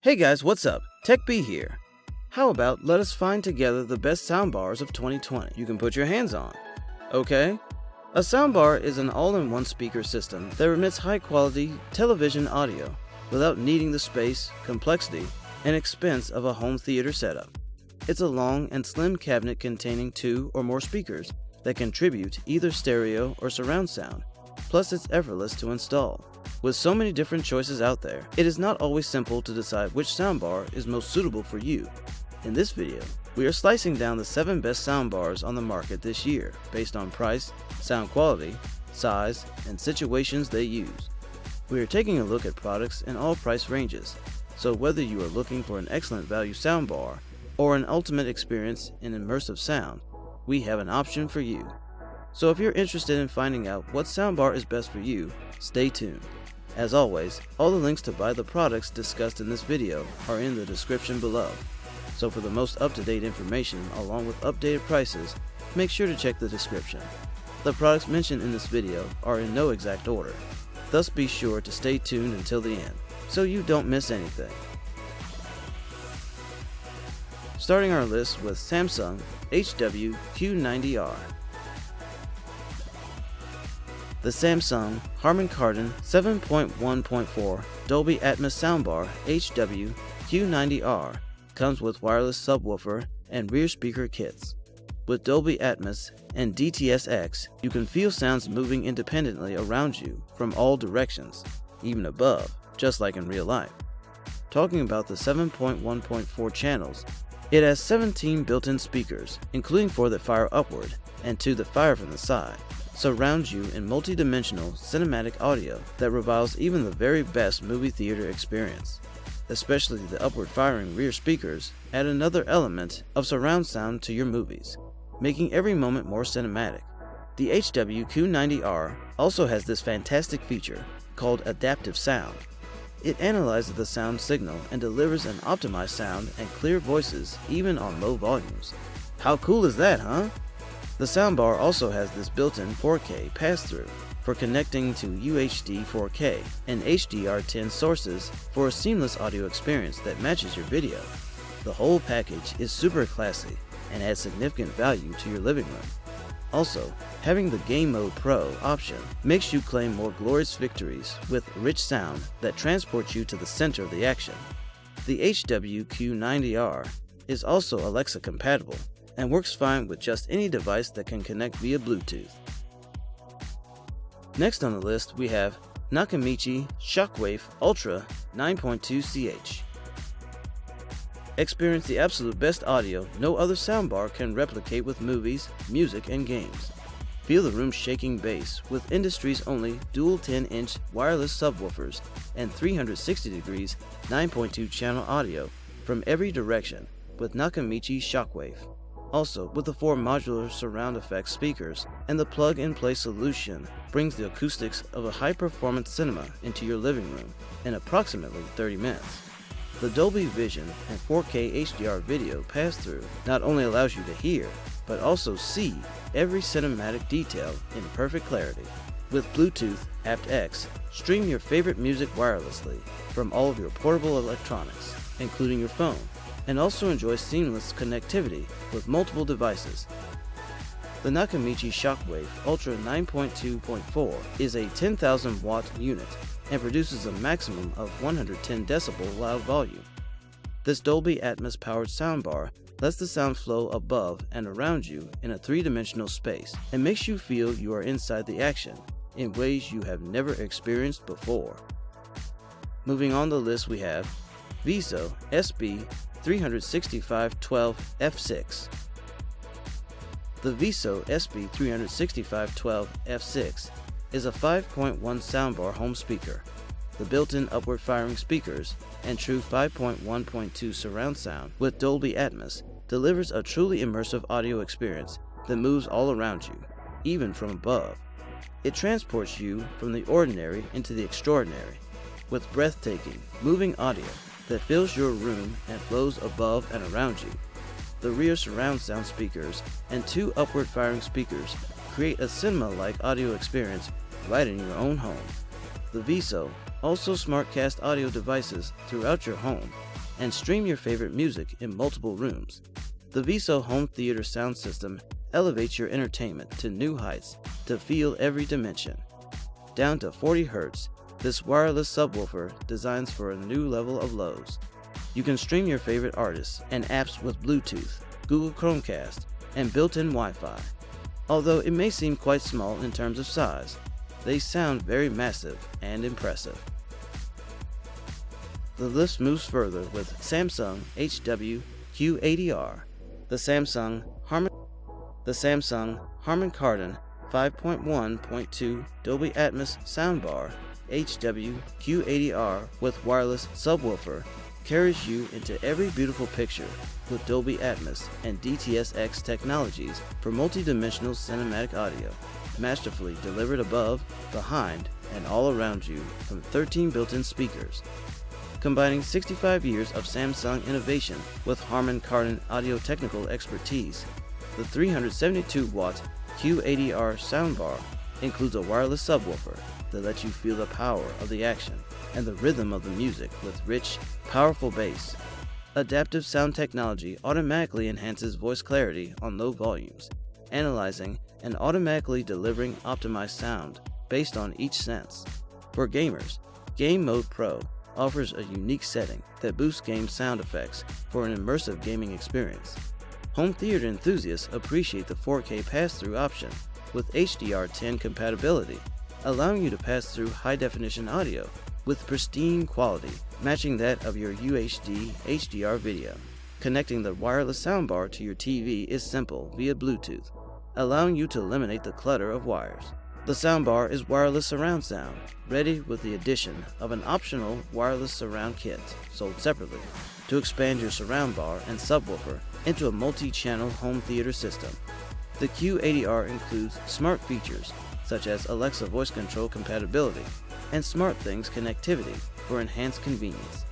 Hey guys, what's up? TechBee here. How about let us find together the best soundbars of 2020 you can put your hands on? Okay? A soundbar is an all-in-one speaker system that emits high-quality television audio without needing the space, complexity, and expense of a home theater setup. It's a long and slim cabinet containing 2 or more speakers that contribute either stereo or surround sound, plus it's effortless to install. With so many different choices out there, it is not always simple to decide which soundbar is most suitable for you. In this video, we are slicing down the 7 best soundbars on the market this year based on price, sound quality, size, and situations they use. We are taking a look at products in all price ranges, so whether you are looking for an excellent value soundbar or an ultimate experience in immersive sound, we have an option for you. So if you're interested in finding out what soundbar is best for you, stay tuned. As always, all the links to buy the products discussed in this video are in the description below. So for the most up-to-date information along with updated prices, make sure to check the description. The products mentioned in this video are in no exact order, thus be sure to stay tuned until the end, so you don't miss anything. Starting our list with Samsung HWQADR. The Samsung Harman Kardon 7.1.4 Dolby Atmos Soundbar HW-Q90R comes with wireless subwoofer and rear speaker kits. With Dolby Atmos and DTS, you can feel sounds moving independently around you from all directions, even above, just like in real life. Talking about the 7.1.4 channels, it has 17 built-in speakers, including 4 that fire upward and 2 that fire from the side. Surrounds you in multidimensional cinematic audio that rivals even the very best movie theater experience. Especially the upward firing rear speakers add another element of surround sound to your movies, making every moment more cinematic. The HWQADR also has this fantastic feature called adaptive sound. It analyzes the sound signal and delivers an optimized sound and clear voices even on low volumes. How cool is that, huh? The soundbar also has this built-in 4K pass-through for connecting to UHD 4K and HDR10 sources for a seamless audio experience that matches your video. The whole package is super classy and adds significant value to your living room. Also, having the Game Mode Pro option makes you claim more glorious victories with rich sound that transports you to the center of the action. The HWQADR is also Alexa compatible and works fine with just any device that can connect via Bluetooth. Next on the list we have NAKAMICHI SHOCKWAFE Ultra 9.2CH. Experience the absolute best audio no other soundbar can replicate with movies, music, and games. Feel the room's shaking bass with industry's only dual 10-inch wireless subwoofers and 360 degrees 9.2 channel audio from every direction with NAKAMICHI SHOCKWAFE. Also, with the 4 modular surround effects speakers and the plug-and-play solution brings the acoustics of a high-performance cinema into your living room in approximately 30 minutes. The Dolby Vision and 4K HDR video pass-through not only allows you to hear, but also see every cinematic detail in perfect clarity. With Bluetooth aptX, stream your favorite music wirelessly from all of your portable electronics, including your phone, and also enjoy seamless connectivity with multiple devices. The NAKAMICHI SHOCKWAFE Ultra 9.2.4 is a 10,000 watt unit and produces a maximum of 110 decibel loud volume. This Dolby Atmos powered soundbar lets the sound flow above and around you in a 3-dimensional space and makes you feel you are inside the action in ways you have never experienced before. Moving on the list we have Vizio SB36512F6. The Vizio SB36512F6 is a 5.1 soundbar home speaker. The built-in upward firing speakers and true 5.1.2 surround sound with Dolby Atmos delivers a truly immersive audio experience that moves all around you, even from above. It transports you from the ordinary into the extraordinary, with breathtaking, moving audio that fills your room and flows above and around you. The rear surround sound speakers and 2 upward firing speakers create a cinema-like audio experience right in your own home. The Vizio also SmartCast audio devices throughout your home and stream your favorite music in multiple rooms. The Vizio home theater sound system elevates your entertainment to new heights to feel every dimension. Down to 40 Hz, this wireless subwoofer designs for a new level of lows. You can stream your favorite artists and apps with Bluetooth, Google Chromecast, and built-in Wi-Fi. Although it may seem quite small in terms of size, they sound very massive and impressive. The list moves further with Samsung HWQADR, the Samsung Harman Kardon 5.1.2 Dolby Atmos Soundbar HWQADR with wireless subwoofer carries you into every beautiful picture with Dolby Atmos and DTS technologies for multidimensional cinematic audio, masterfully delivered above, behind, and all around you from 13 built-in speakers. Combining 65 years of Samsung innovation with Harman Kardon audio technical expertise, the 372-watt QADR soundbar includes a wireless subwoofer that lets you feel the power of the action and the rhythm of the music with rich, powerful bass. Adaptive sound technology automatically enhances voice clarity on low volumes, analyzing and automatically delivering optimized sound based on each sense. For gamers, Game Mode Pro offers a unique setting that boosts game sound effects for an immersive gaming experience. Home theater enthusiasts appreciate the 4K pass-through option with HDR10 compatibility, allowing you to pass through high-definition audio with pristine quality, matching that of your UHD HDR video. Connecting the wireless soundbar to your TV is simple via Bluetooth, allowing you to eliminate the clutter of wires. The soundbar is wireless surround sound, ready with the addition of an optional wireless surround kit, sold separately, to expand your surround bar and subwoofer into a multi-channel home theater system. The QADR includes smart features such as Alexa voice control compatibility and SmartThings connectivity for enhanced convenience.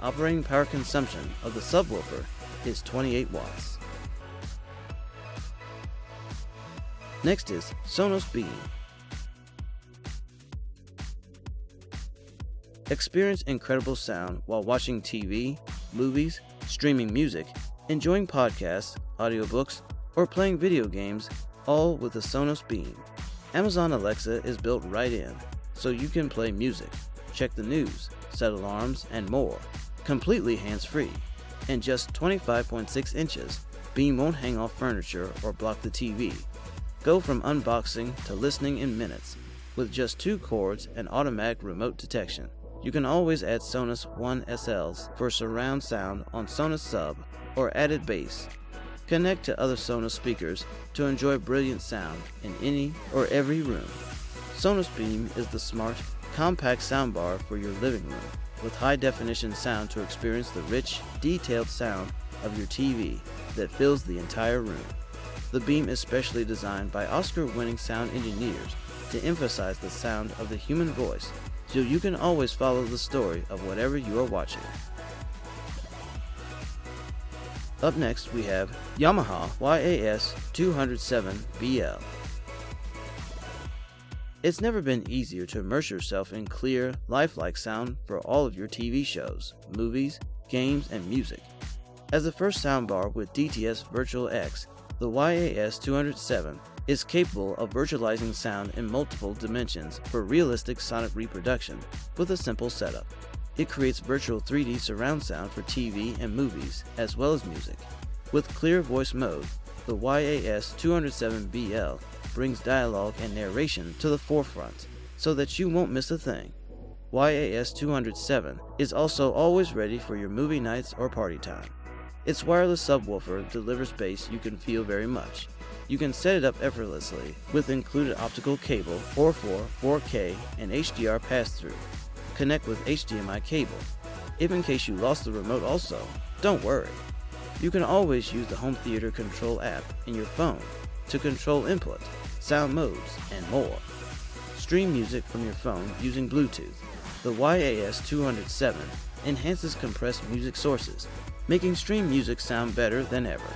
Operating power consumption of the subwoofer is 28 watts. Next is Sonos Beam. Experience incredible sound while watching TV, movies, streaming music, enjoying podcasts, audiobooks, or playing video games, all with the Sonos Beam. Amazon Alexa is built right in, so you can play music, check the news, set alarms, and more, completely hands-free. In just 25.6 inches, Beam won't hang off furniture or block the TV. Go from unboxing to listening in minutes, with just 2 cords and automatic remote detection. You can always add Sonos One SLs for surround sound on Sonos Sub or added bass. Connect to other Sonos speakers to enjoy brilliant sound in any or every room. Sonos Beam is the smart, compact soundbar for your living room, with high-definition sound to experience the rich, detailed sound of your TV that fills the entire room. The Beam is specially designed by Oscar-winning sound engineers to emphasize the sound of the human voice, so you can always follow the story of whatever you are watching. Up next, we have Yamaha YAS207BL. It's never been easier to immerse yourself in clear, lifelike sound for all of your TV shows, movies, games, and music. As the first soundbar with DTS Virtual X, the YAS207 is capable of virtualizing sound in multiple dimensions for realistic sonic reproduction with a simple setup. It creates virtual 3D surround sound for TV and movies, as well as music. With clear voice mode, the YAS207BL brings dialogue and narration to the forefront so that you won't miss a thing. YAS207 is also always ready for your movie nights or party time. Its wireless subwoofer delivers bass you can feel very much. You can set it up effortlessly with included optical cable or for 4K and HDR pass-through. Connect with HDMI cable. If in case you lost the remote also, don't worry. You can always use the home theater control app in your phone to control input, sound modes, and more. Stream music from your phone using Bluetooth. The YAS207 enhances compressed music sources, making stream music sound better than ever.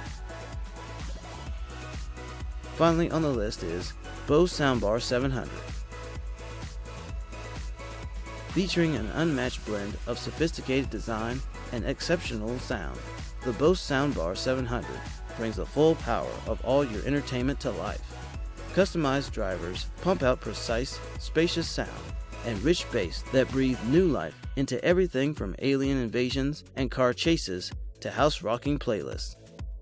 Finally on the list is Bose Sound Bar 700. Featuring an unmatched blend of sophisticated design, and exceptional sound. The Bose Sound Bar 700 brings the full power of all your entertainment to life. Customized drivers pump out precise, spacious sound and rich bass that breathe new life into everything from alien invasions and car chases to house-rocking playlists.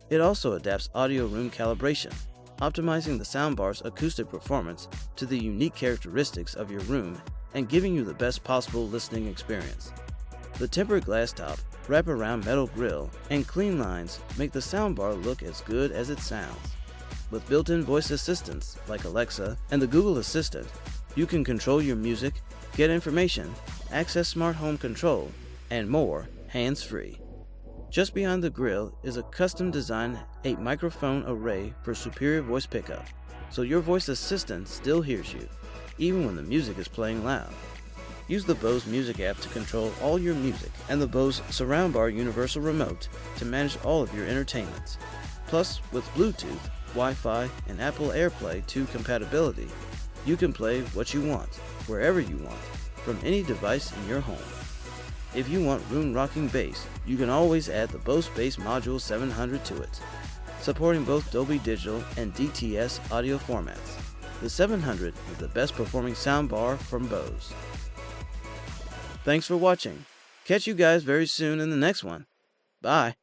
It also adapts audio room calibration, optimizing the soundbar's acoustic performance to the unique characteristics of your room and giving you the best possible listening experience. The tempered glass top, wrap-around metal grille, and clean lines make the soundbar look as good as it sounds. With built-in voice assistants like Alexa and the Google Assistant, you can control your music, get information, access smart home control, and more hands-free. Just behind the grille is a custom-designed 8-microphone array for superior voice pickup, so your voice assistant still hears you, even when the music is playing loud. Use the Bose Music app to control all your music and the Bose Soundbar Universal Remote to manage all of your entertainment. Plus, with Bluetooth, Wi-Fi, and Apple AirPlay 2 compatibility, you can play what you want, wherever you want, from any device in your home. If you want room-rocking bass, you can always add the Bose Bass Module 700 to it. Supporting both Dolby Digital and DTS audio formats, the 700 is the best performing soundbar from Bose. Thanks for watching. Catch you guys very soon in the next one. Bye.